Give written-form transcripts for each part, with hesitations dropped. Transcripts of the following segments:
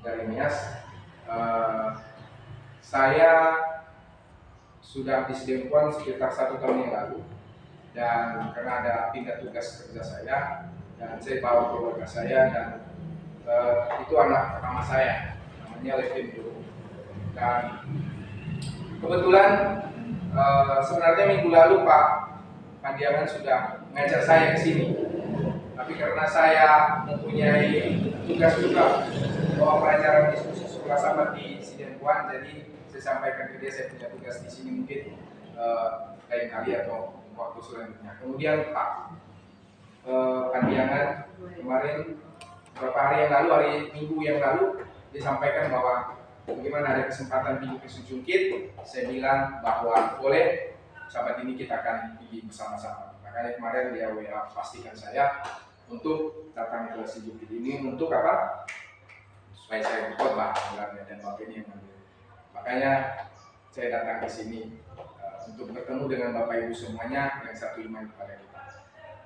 dari Nias. Saya sudah di Sidempuan sekitar 1 tahun yang lalu, dan karena ada pindah tugas kerja saya, dan saya bawa keluarga saya, dan itu anak pertama saya, namanya Levin dulu. Dan kebetulan sebenarnya minggu lalu Pak Pandiangan sudah mengajak saya ke sini, tapi karena saya mempunyai tugas juga bahwa pelajaran diskusi sekolah sahabat di Sidempuan, jadi saya sampaikan ke dia saya punya tugas di sini, mungkin lain kali atau waktu selanjutnya. Kemudian Pak Pandiangan kemarin beberapa hari yang lalu, hari Minggu yang lalu, disampaikan bahwa bagaimana ada kesempatan pergi ke Sujungkit. Saya bilang bahwa boleh, sahabat ini kita akan pergi bersama-sama. Makanya kemarin dia WA pastikan saya untuk datang ke Sujungkit ini untuk apa? Supaya saya berkhotbah dan Bapak ini yang ambil. Makanya saya datang ke sini untuk bertemu dengan Bapak Ibu semuanya yang satu iman kepada kita.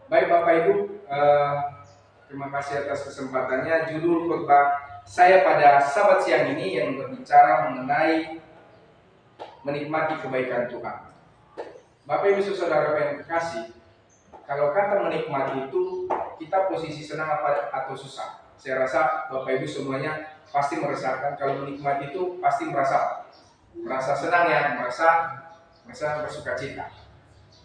Baik Bapak Ibu, terima kasih atas kesempatannya. Judul khotbah saya pada Sabat siang ini yang berbicara mengenai menikmati kebaikan Tuhan. Bapak Ibu Saudara yang kekasih, kalau kata menikmati itu, kita posisi senang atau susah? Saya rasa Bapak Ibu semuanya pasti merasakan kalau menikmati itu pasti merasa senang ya, merasa bersuka cita.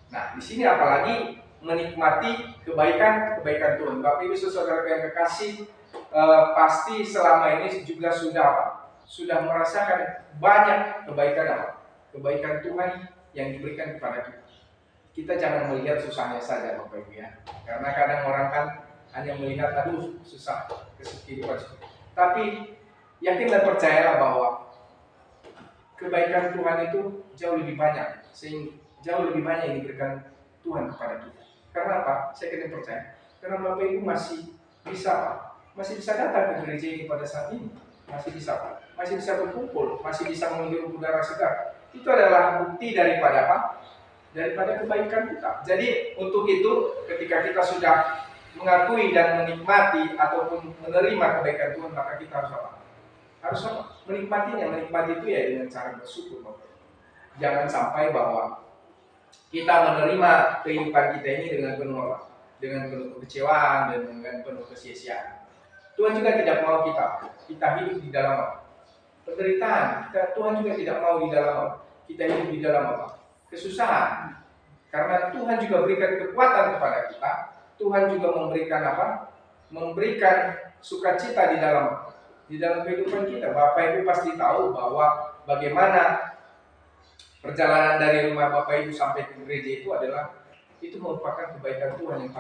Nah, di sini apalagi menikmati kebaikan Tuhan. Bapak Ibu Saudara yang kekasih, pasti selama ini juga sudah merasakan banyak kebaikan Tuhan yang diberikan kepada kita. Kita jangan melihat susahnya saja Bapak Ibu ya, karena kadang orang kan hanya melihat aduh susah kehidupan. Tapi yakin dan percayalah bahwa kebaikan Tuhan itu jauh lebih banyak, jauh lebih banyak yang diberikan Tuhan kepada kita. Karena apa? Saya yakin dan percaya, karena Bapak Ibu masih bisa datang ke gereja ini pada saat ini, masih bisa berkumpul, masih bisa menghirup udara segar. Itu adalah bukti daripada apa? Daripada kebaikan kita. Jadi untuk itu ketika kita sudah mengakui dan menikmati ataupun menerima kebaikan Tuhan, maka kita harus apa? Menikmatinya. Menikmati itu ya dengan cara bersyukur Bapak. Jangan sampai bahwa kita menerima kehidupan kita ini dengan penuh kekecewaan dan dengan penuh kesia-siaan. Tuhan juga tidak mau kita hidup di dalam penderitaan. Tuhan juga tidak mau kita hidup di dalam kesusahan. Karena Tuhan juga berikan kekuatan kepada kita. Tuhan juga memberikan sukacita di dalam kehidupan kita. Bapak Ibu pasti tahu bahwa bagaimana perjalanan dari rumah Bapak Ibu sampai ke gereja itu merupakan kebaikan Tuhan yang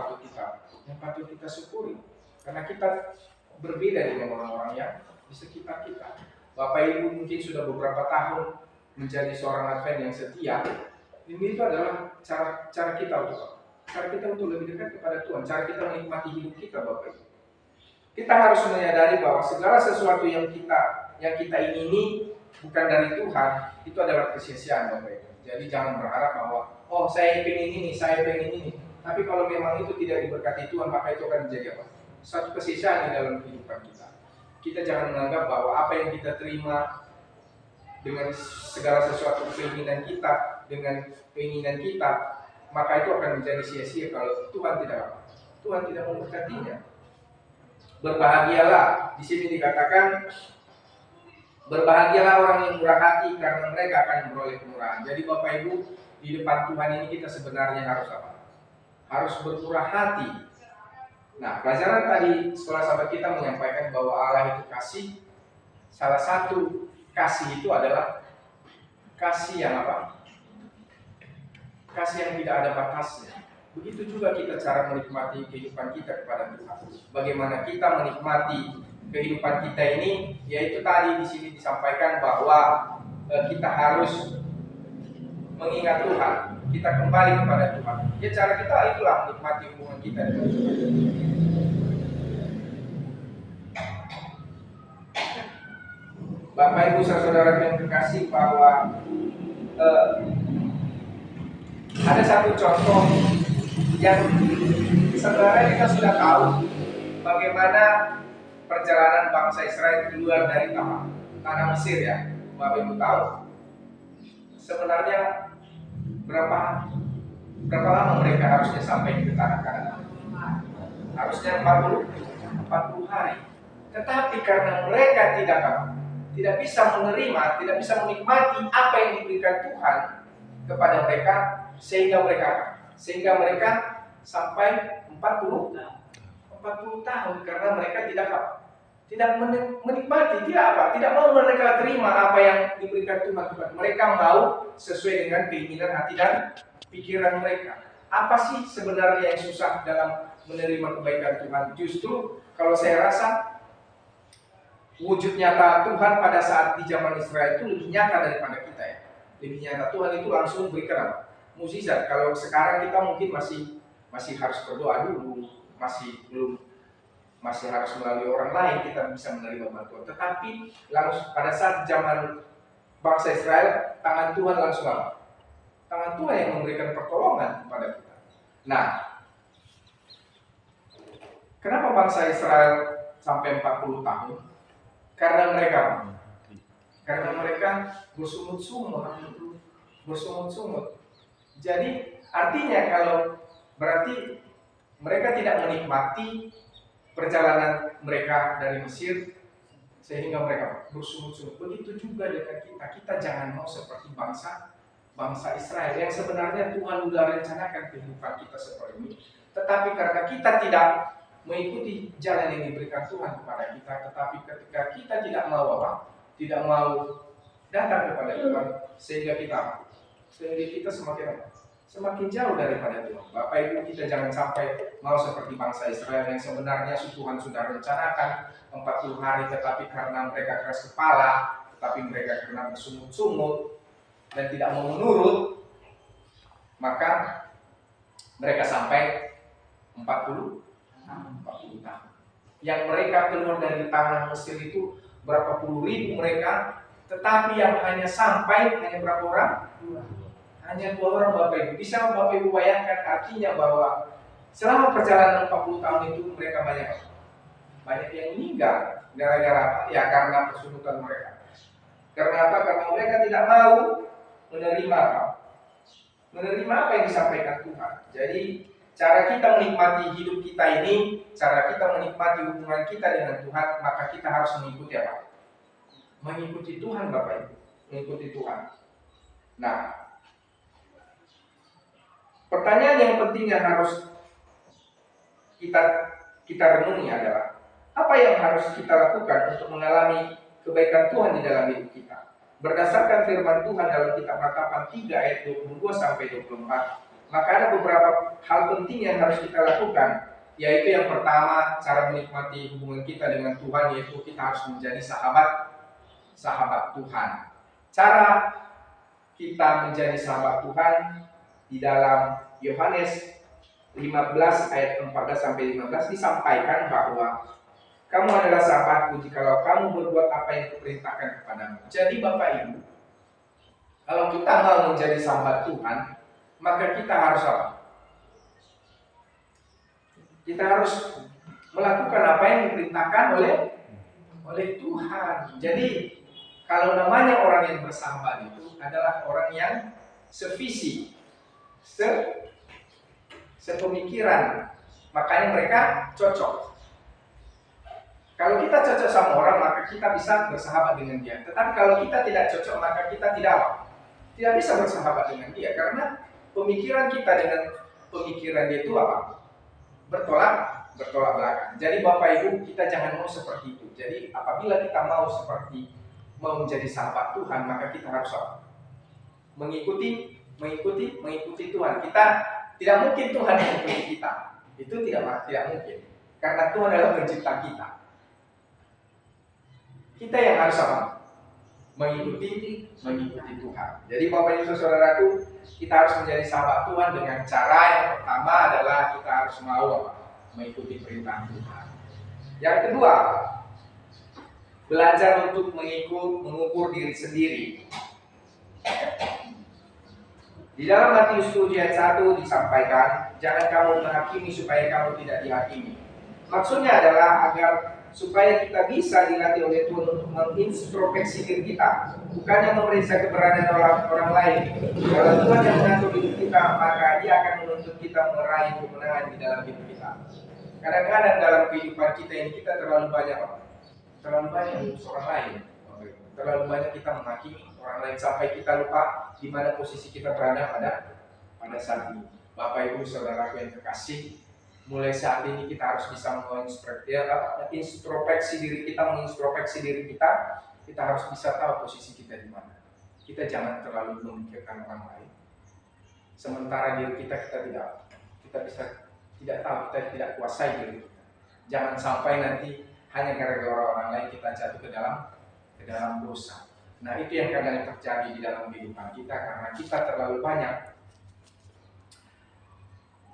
patut kita syukuri. Karena kita berbeda dengan orang-orang yang di sekitar kita. Bapak Ibu mungkin sudah beberapa tahun menjadi seorang Advent yang setia. Ini itu adalah cara kita untuk lebih dekat kepada Tuhan, cara kita menikmati hidup kita Bapak Ibu. Kita harus menyadari bahwa segala sesuatu yang kita ingini bukan dari Tuhan, itu adalah kesia-siaan Bapak Ibu. Jadi jangan berharap bahwa saya pengen ini, tapi kalau memang itu tidak diberkati Tuhan, maka itu akan menjadi satu kesia-siaan di dalam kehidupan kita. Kita jangan menganggap bahwa apa yang kita terima dengan segala sesuatu keinginan kita, maka itu akan menjadi sia-sia kalau Tuhan tidak memberkatinya. Berbahagialah, di sini dikatakan berbahagialah orang yang murah hati karena mereka akan memperoleh kemurahan. Jadi Bapak Ibu, di depan Tuhan ini kita sebenarnya harus bermurah hati. Nah, pelajaran tadi sekolah sahabat kita menyampaikan bahwa Allah itu kasih. Salah satu kasih itu adalah kasih yang kasih yang tidak ada batasnya. Begitu juga kita cara menikmati kehidupan kita kepada Tuhan. Bagaimana kita menikmati kehidupan kita ini, yaitu tadi di sini disampaikan bahwa kita harus mengingat Tuhan, kita kembali kepada Tuhan. Ya, cara kita itulah menikmati hubungan kita dengan Tuhan. Bapak Ibu saudara yang terkasih, bahwa ada satu contoh yang sebenarnya kita sudah tahu bagaimana perjalanan bangsa Israel keluar dari tanah Mesir ya. Bapak Ibu tahu sebenarnya berapa lama mereka harusnya sampai ke tanah Kanaan? Harusnya 40 hari. Tetapi karena mereka tidak bisa menerima, tidak bisa menikmati apa yang diberikan Tuhan kepada mereka, sehingga mereka sampai 40 tahun karena mereka tidak menikmati, tidak mau mereka terima apa yang diberikan Tuhan kepada mereka, mau sesuai dengan keinginan hati dan pikiran mereka. Apa sih sebenarnya yang susah dalam menerima kebaikan Tuhan? Justru kalau saya rasa wujud nyata Tuhan pada saat di zaman Israel itu lebih nyata daripada kita ya. Lebih nyata. Tuhan itu langsung berikan apa? Mukjizat. Kalau sekarang kita mungkin masih harus berdoa dulu, masih harus melalui orang lain kita bisa menerima bantuan. Tetapi langsung pada saat zaman bangsa Israel, tangan Tuhan langsung apa? Tangan Tuhan yang memberikan pertolongan kepada kita. Nah, kenapa bangsa Israel sampai 40 tahun? Karena mereka bersungut-sungut. Jadi artinya kalau berarti mereka tidak menikmati perjalanan mereka dari Mesir sehingga mereka bersungut-sungut. Begitu juga dengan kita. Kita jangan mau seperti bangsa Israel yang sebenarnya Tuhan sudah rencanakan kehidupan kita seperti ini. Tetapi karena kita tidak mengikuti jalan yang diberikan Tuhan kepada kita, tetapi ketika kita tidak mau datang kepada Tuhan, sehingga kita semakin jauh daripada Tuhan. Bapak Ibu, kita jangan sampai mau seperti bangsa Israel yang sebenarnya Tuhan sudah rencanakan 40 hari, tetapi karena mereka keras kepala, tetapi mereka karena bersungut-sungut dan tidak mau menurut, maka mereka sampai 40 tahun. Yang mereka keluar dari tanah Mesir itu berapa puluh ribu mereka, tetapi yang hanya berapa orang? Hanya 2 orang, Bapak Ibu. Bisa Bapak Ibu bayangkan artinya bahwa selama perjalanan 40 tahun itu mereka banyak yang meninggal. Gara-gara apa? Ya karena persungutan mereka. Karena apa? Karena mereka tidak mau menerima apa yang disampaikan Tuhan. Jadi cara kita menikmati hidup kita ini, cara kita menikmati hubungan kita dengan Tuhan, maka kita harus mengikuti apa? Mengikuti Tuhan, Bapak Ibu. Mengikuti Tuhan. Nah, pertanyaan yang penting yang harus kita renungi adalah apa yang harus kita lakukan untuk mengalami kebaikan Tuhan di dalam hidup kita. Berdasarkan firman Tuhan dalam kitab Matapan 3 ayat 22 sampai 24, maka ada beberapa hal penting yang harus kita lakukan, yaitu yang pertama, cara menikmati hubungan kita dengan Tuhan, yaitu kita harus menjadi sahabat Tuhan. Cara kita menjadi sahabat Tuhan di dalam Yohanes 15 ayat 14 sampai 15 disampaikan bahwa kamu adalah sahabatku jikalau kamu berbuat apa yang kuperintahkan kepadamu. Jadi Bapak Ibu, kalau kita mau menjadi sahabat Tuhan, maka kita harus apa? Kita harus melakukan apa yang diperintahkan oleh Tuhan. Jadi kalau namanya orang yang bersahabat itu adalah orang yang sevisi, sepemikiran, makanya mereka cocok. Kalau kita cocok sama orang, maka kita bisa bersahabat dengan dia. Tetapi kalau kita tidak cocok, maka kita tidak bisa bersahabat dengan dia. Karena pemikiran kita dengan pemikiran dia itu apa? Bertolak belakang. Jadi Bapak Ibu, kita jangan mau seperti itu. Jadi apabila kita mau menjadi sahabat Tuhan, maka kita harus apa? Mengikuti Tuhan. Kita tidak mungkin Tuhan mengikuti kita. Itu tidak mungkin. Karena Tuhan adalah pencipta kita. Kita yang harus apa? Mengikuti Tuhan. Jadi Bapak Ibu Saudaraku, kita harus menjadi sahabat Tuhan dengan cara yang pertama adalah kita harus mau apa? Mengikuti perintah Tuhan. Yang kedua, belajar untuk mengukur diri sendiri. Di dalam Matius 7 ayat 1 disampaikan, jangan kamu menghakimi supaya kamu tidak dihakimi. Maksudnya adalah agar supaya kita bisa dilatih oleh Tuhan untuk mengintrospeksi diri kita, bukannya memeriksa keberadaan orang lain. Kalau Tuhan yang mengatur hidup kita, maka Dia akan menuntut kita meraih kemenangan di dalam hidup kita. Kadang-kadang dalam kehidupan kita ini kita terlalu banyak orang lain, terlalu banyak kita menghakimi orang lain sampai kita lupa di mana posisi kita berada pada saat ini. Bapak Ibu Saudaraku yang terkasih, mulai saat ini kita harus bisa mengintrospeksi diri kita. Kita harus bisa tahu posisi kita di mana. Kita jangan terlalu memikirkan orang lain. Sementara diri kita tidak tahu, kita tidak kuasai diri kita. Jangan sampai nanti hanya gara-gara orang lain kita jatuh ke dalam dosa. Nah, itu yang kadang terjadi di dalam kehidupan kita karena kita terlalu banyak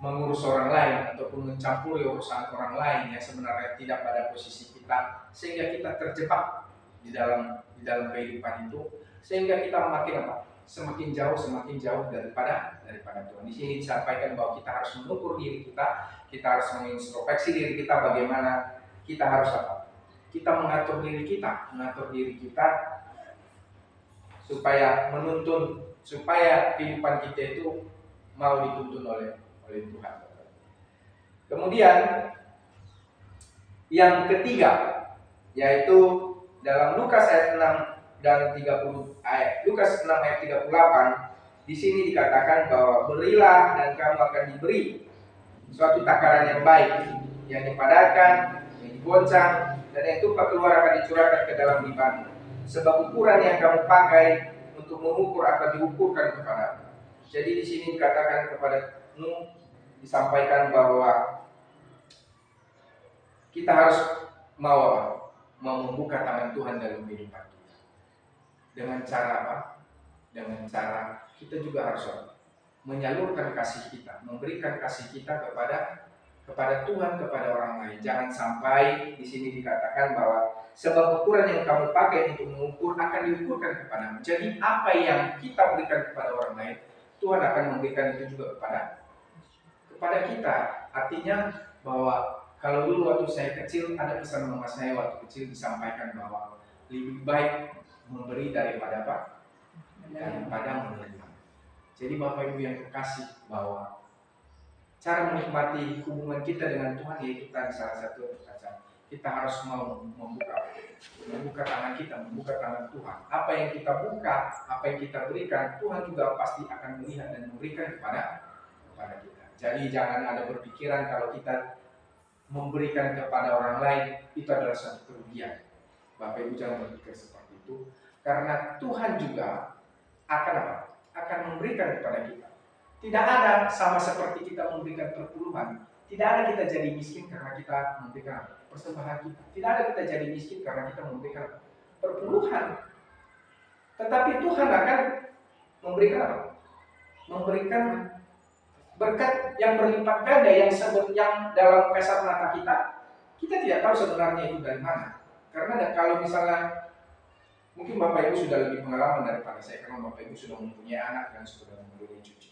mengurus orang lain ataupun mencampuri urusan orang lain yang sebenarnya tidak pada posisi kita, sehingga kita terjebak di dalam kehidupan itu, sehingga kita semakin jauh daripada Tuhan. Di sini disampaikan bahwa kita harus mengukur diri kita harus mengintrospeksi diri kita, bagaimana kita harus kita mengatur diri kita supaya kehidupan kita itu mau dituntun oleh Tuhan. Kemudian yang ketiga yaitu dalam Lukas ayat 6 dan 30 Lukas 6 ayat 38, di sini dikatakan bahwa berilah dan kamu akan diberi suatu takaran yang baik, yang dipadatkan, yang digoncang, dan yang tumpah keluar akan dicurahkan ke dalam timbangan. Sebab ukuran yang kamu pakai untuk mengukur akan diukurkan kepadamu. Jadi di sini dikatakan kepadamu, disampaikan bahwa kita harus mau membuka tangan Tuhan dalam kehidupan kita. Dengan cara apa? Dengan cara kita juga harus menyalurkan kasih kita, memberikan kasih kita kepada Tuhan, kepada orang lain. Jangan sampai di sini dikatakan bahwa sebab ukuran yang kamu pakai untuk mengukur akan diukurkan kepadamu. Jadi apa yang kita berikan kepada orang lain, Tuhan akan memberikan itu juga kepada kita. Artinya bahwa kalau dulu waktu saya kecil ada pesan mama saya waktu kecil disampaikan bahwa lebih baik memberi daripada menerima. Jadi Bapak Ibu yang terkasih, bahwa cara menikmati hubungan kita dengan Tuhan yaitu tadi salah satu kita harus mau membuka tangan kita, membuka tangan Tuhan. Apa yang kita buka, apa yang kita berikan, Tuhan juga pasti akan melihat dan memberikan kepada kita. Jadi jangan ada berpikiran kalau kita memberikan kepada orang lain itu adalah suatu kerugian. Bapak Ibu jangan berpikir seperti itu, karena Tuhan juga akan memberikan kepada kita. Tidak ada sama seperti kita memberikan perpuluhan. Tidak ada kita jadi miskin karena kita memberikan persembahan kita. Tidak ada kita jadi miskin karena kita memberikan perpuluhan. Tetapi Tuhan akan memberikan Memberikan berkat yang berlipat ganda yang dalam kasat mata kita tidak tahu sebenarnya itu dari mana. Karena kalau misalnya mungkin Bapak Ibu sudah lebih pengalaman daripada saya, karena Bapak Ibu sudah mempunyai anak dan sudah mempunyai cucu.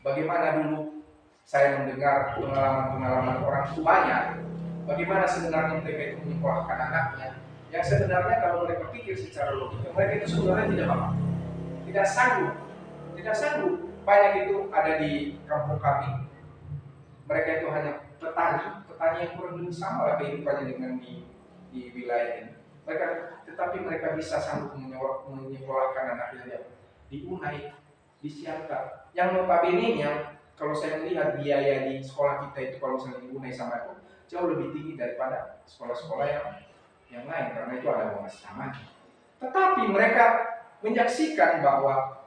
Bagaimana dulu saya mendengar pengalaman orang tuanya, bagaimana sebenarnya mereka itu menyekolahkan anaknya, yang sebenarnya kalau mereka pikir secara logika, mereka itu sebenarnya tidak sanggup. Banyak itu ada di kampung kami, mereka itu hanya petani yang kurang lebih sama lah kehidupannya dengan di wilayah ini. Tetapi mereka bisa sanggup menyekolahkan anaknya di UNAI, di Siantar. Yang notabene-nya, kalau saya melihat biaya di sekolah kita itu kalau misalnya di UNAI sama itu jauh lebih tinggi daripada sekolah-sekolah yang lain, karena itu ada uang asrama. Tetapi mereka menyaksikan bahwa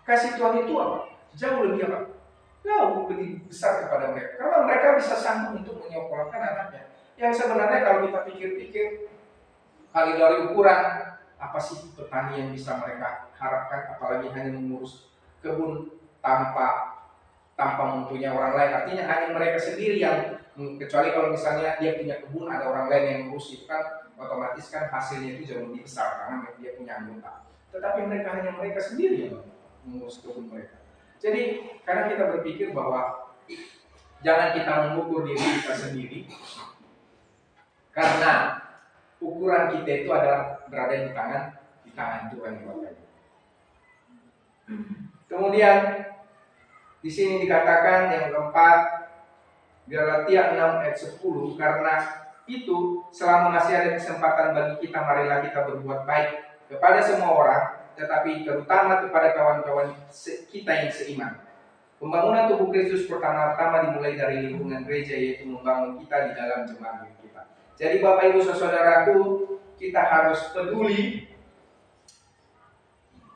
kasih Tuhan itu jauh lebih besar kepada mereka, karena mereka bisa sanggup untuk menyekolahkan anaknya. Yang sebenarnya kalau kita pikir-pikir, kali dari ukuran apa sih petani yang bisa mereka harapkan, apalagi hanya mengurus kebun tanpa mempunyai orang lain. Artinya hanya mereka sendiri yang, kecuali kalau misalnya dia punya kebun ada orang lain yang mengurus, itu kan otomatis kan hasilnya itu jauh lebih besar karena dia punya anggota. Tetapi mereka sendiri yang mengurus kebun mereka. Jadi karena kita berpikir bahwa jangan kita mengukur diri kita sendiri, Karena ukuran kita itu adalah berada di tangan Tuhan, Bapak Ibu. Kemudian di sini dikatakan yang keempat, Galatia 6 ayat 10, karena itu selama masih ada kesempatan bagi kita, marilah kita berbuat baik kepada semua orang, tetapi terutama kepada kawan-kawan kita yang seiman. Pembangunan tubuh Kristus pertama-tama dimulai dari lingkungan gereja, yaitu membangun kita di dalam jemaat kita. Jadi Bapak Ibu saudaraku, kita harus peduli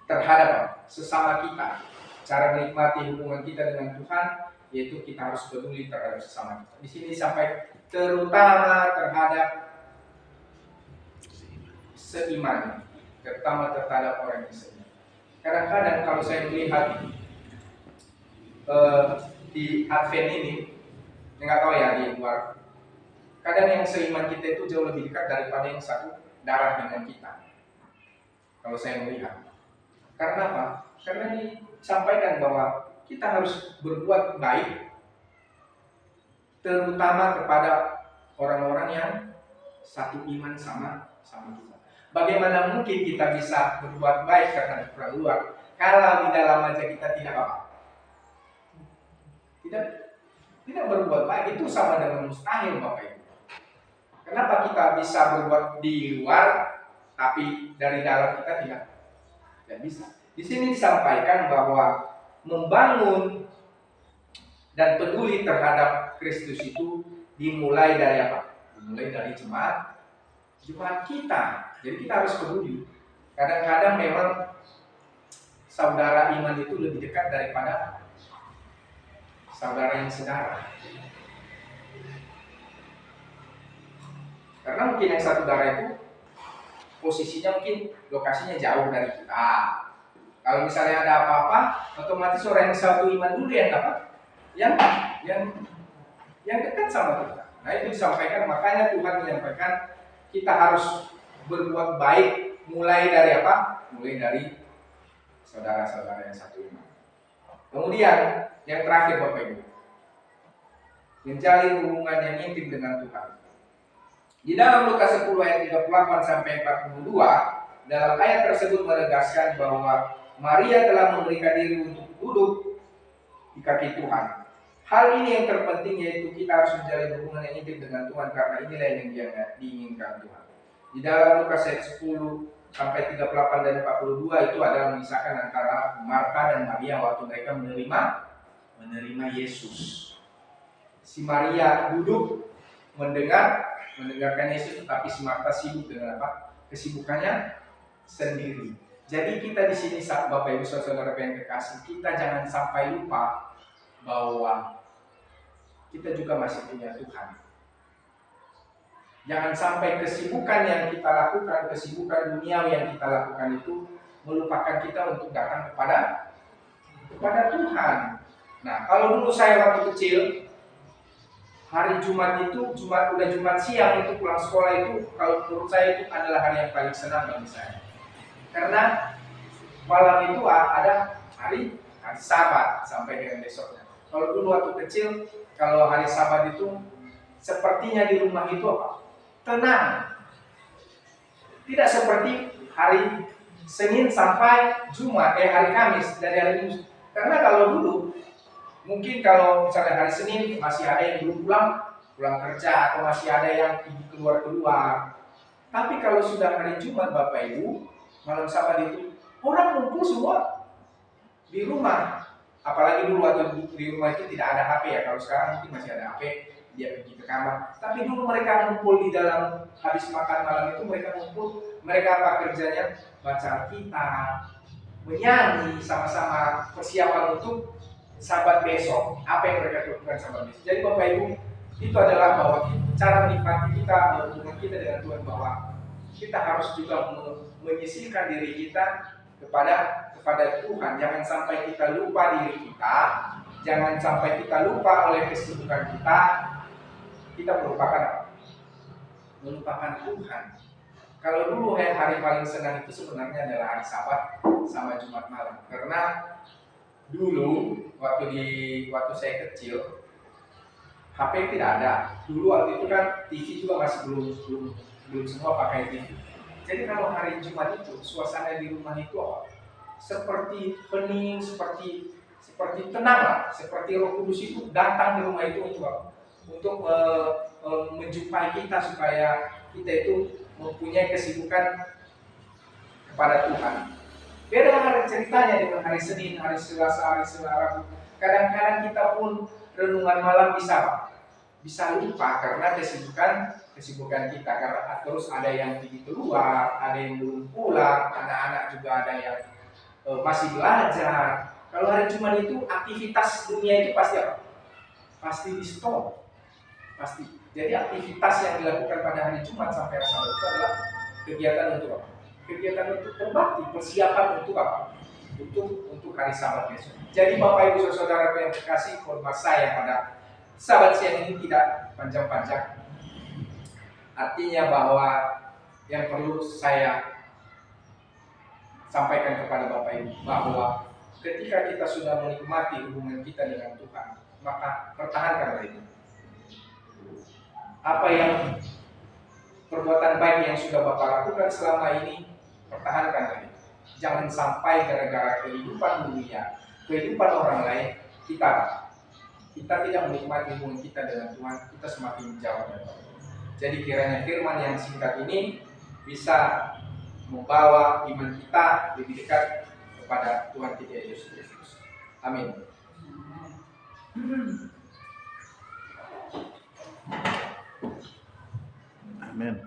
terhadap sesama kita. Cara menikmati hubungan kita dengan Tuhan, yaitu kita harus peduli terhadap sesama kita. Di sini sampai terutama terhadap seiman, terutama terhadap orang yang seiman. Kadang-kadang kalau saya melihat di Advent ini, nggak tahu ya di luar, kadang yang seiman kita itu jauh lebih dekat daripada yang satu darah dengan kita. Kalau saya melihat, karena apa? Karena disampaikan bahwa kita harus berbuat baik, terutama kepada orang-orang yang satu iman sama kita. Bagaimana mungkin kita bisa berbuat baik terhadap orang luar kalau di dalam aja kita tidak apa? Tidak berbuat baik, itu sama dengan mustahil, Bapak Ibu. Kenapa kita bisa berbuat di luar, tapi dari dalam kita tidak bisa? Di sini disampaikan bahwa membangun dan peduli terhadap Kristus itu dimulai dari apa? Dimulai dari jemaat kita. Jadi kita harus peduli. Kadang-kadang memang saudara iman itu lebih dekat daripada saudara yang sedara. Karena mungkin yang satu darah itu posisinya mungkin lokasinya jauh dari kita. Kalau misalnya ada apa-apa, otomatis orang yang satu iman dulu yang dapat, yang dekat sama kita. Nah itu disampaikan, makanya Tuhan menyampaikan kita harus berbuat baik mulai dari apa? Mulai dari saudara-saudara yang satu iman. Kemudian yang terakhir Bapak Ibu, menjalin hubungan yang intim dengan Tuhan. Di dalam Lukas 10 ayat 38 sampai 42, dalam ayat tersebut menegaskan bahwa Maria telah memberikan diri untuk duduk di kaki Tuhan. Hal ini yang terpenting, yaitu kita harus menjalin hubungan yang intim dengan Tuhan, karena inilah yang diinginkan Tuhan. Di dalam Lukas ayat 10 sampai 38 dan 42 itu adalah mengisahkan antara Marta dan Maria waktu mereka menerima Yesus. Si Maria duduk mendengarkan Yesus, tetapi si Marta sibuk dengan apa? Kesibukannya sendiri. Jadi kita di sini, Bapak Ibu Saudara yang kekasih, kita jangan sampai lupa bahwa kita juga masih punya Tuhan. Jangan sampai kesibukan yang kita lakukan, kesibukan duniawi yang kita lakukan itu melupakan kita untuk datang kepada Tuhan. Nah, kalau dulu saya waktu kecil, hari Jumat itu, Jumat siang itu pulang sekolah itu, kalau menurut saya itu adalah hari yang paling senang bagi saya. Karena malam itu ada hari Sabat sampai dengan besoknya. Kalau dulu waktu kecil, kalau hari Sabat itu sepertinya di rumah itu apa? Tenang. Tidak seperti hari Senin sampai Jumat, hari Kamis dari hari Minggu. Karena kalau dulu mungkin kalau misalnya hari Senin masih ada yang belum pulang kerja, atau masih ada yang keluar. Tapi kalau sudah hari Jumat Bapak Ibu, malam Sabat itu orang ngumpul semua di rumah. Apalagi dulu waktu di rumah itu tidak ada HP ya. Kalau sekarang mungkin masih ada HP, dia pergi ke kamar. Tapi dulu mereka ngumpul di dalam, habis makan malam itu mereka ngumpul. Mereka apa kerjanya? Baca Alkitab, menyanyi sama-sama, persiapan untuk Sabat besok. Apa yang mereka lakukan Sabat besok? Jadi Bapak Ibu, itu adalah bahwa cara menikmati kita, hubungan kita dengan Tuhan, bahwa kita harus juga menyisihkan diri kita kepada Tuhan. Jangan sampai kita lupa diri kita, jangan sampai kita lupa oleh kesibukan kita melupakan apa? Melupakan Tuhan. Kalau dulu hari paling senang itu sebenarnya adalah hari Sabat sama Jumat malam. Karena dulu waktu saya kecil, HP tidak ada. Dulu waktu itu kan TV juga masih belum semua pakai TV. Jadi kalau hari Jumat itu suasana di rumah itu seperti hening, seperti tenang lah, seperti Roh Kudus itu datang di rumah itu untuk menjumpai kita supaya kita itu mempunyai kesibukan kepada Tuhan. Beda hari ceritanya dengan hari Senin, hari Selasa, hari Rabu. Kadang-kadang kita pun renungan malam bisa lupa karena kesibukan kita. Karena terus ada yang pergi keluar, ada yang belum pulang, anak-anak juga ada yang masih belajar. Kalau hari Jumat itu aktivitas dunia itu pasti apa? Pasti di stop. Pasti. Jadi aktivitas yang dilakukan pada hari Jumat sampai Sabtu itu adalah kegiatan untuk apa? Kegiatan untuk berbakti, persiapan untuk apa? Untuk hari Sabat besok. Jadi Bapak Ibu Saudara yang terkasih, khotbah saya pada Sabat siang ini tidak panjang-panjang. Artinya bahwa yang perlu saya sampaikan kepada Bapak Ibu bahwa ketika kita sudah menikmati hubungan kita dengan Tuhan, maka pertahankanlah itu. Apa yang perbuatan baik yang sudah Bapak lakukan selama ini, pertahankanlah itu. Jangan sampai gara-gara kehidupan dunia, kehidupan orang lain, kita tidak menikmati hubungan kita dengan Tuhan, kita semakin jauh dari Tuhan. Jadi kiranya firman yang singkat ini bisa membawa iman kita lebih dekat kepada Tuhan kita Yesus Kristus. Amin. Amin.